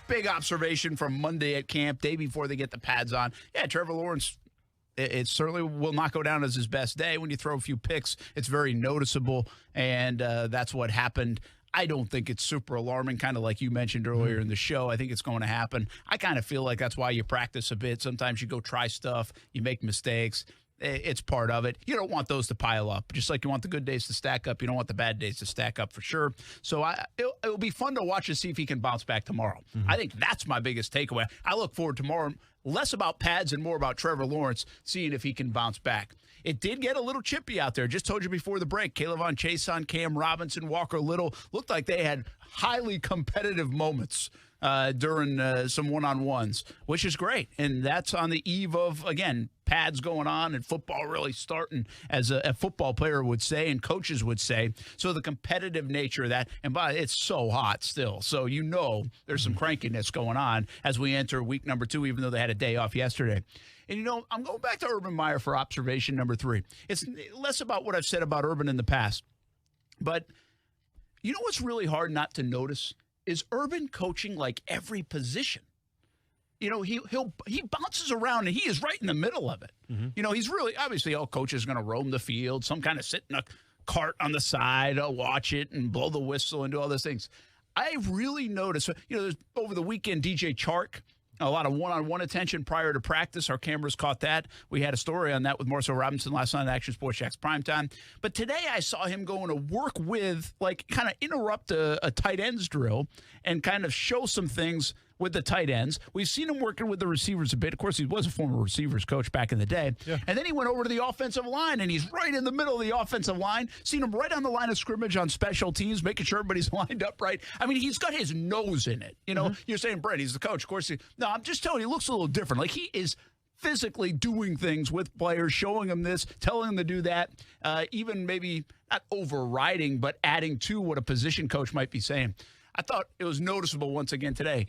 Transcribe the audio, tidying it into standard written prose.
big observation from Monday at camp, day before they get the pads on. Yeah, Trevor Lawrence, it certainly will not go down as his best day. When you throw a few picks, it's very noticeable, and that's what happened. I don't think it's super alarming, kind of like you mentioned earlier in the show. I think it's going to happen. I kind of feel like that's why you practice a bit. Sometimes you go try stuff, you make mistakes. It's part of it. You don't want those to pile up. Just like you want the good days to stack up, you don't want the bad days to stack up for sure. So it'll be fun to watch and see if he can bounce back tomorrow. I think that's my biggest takeaway. I look forward to tomorrow, less about pads and more about Trevor Lawrence, seeing if he can bounce back. It did get a little chippy out there. Just told you before the break. Kayvon Chason, Cam Robinson, Walker Little looked like they had highly competitive moments during some one-on-ones, which is great. And that's on the eve of, again, pads going on and football really starting, as a football player would say and coaches would say. So the competitive nature of that, and it's so hot still. So there's some crankiness going on as we enter week number 2, even though they had a day off yesterday. And, I'm going back to Urban Meyer for observation number 3. It's less about what I've said about Urban in the past. But you know what's really hard not to notice is Urban coaching like every position. He bounces around, and he is right in the middle of it. He's really, obviously, all coaches are going to roam the field, some kind of sit in a cart on the side, watch it and blow the whistle and do all those things. I really noticed, there's, over the weekend, DJ Chark, a lot of one-on-one attention prior to practice. Our cameras caught that. We had a story on that with Marcel Robinson last night on Action Sports Jax Primetime. But today I saw him going to work with, kind of interrupt a tight ends drill and kind of show some things with the tight ends. We've seen him working with the receivers a bit. Of course, he was a former receivers coach back in the day. Yeah. And then he went over to the offensive line, and he's right in the middle of the offensive line. Seen him right on the line of scrimmage on special teams, making sure everybody's lined up right. I mean, he's got his nose in it. You're saying, Brent, he's the coach. Of course, no, I'm just telling you, he looks a little different. Like, he is physically doing things with players, showing them this, telling them to do that, even maybe not overriding, but adding to what a position coach might be saying. I thought it was noticeable once again today.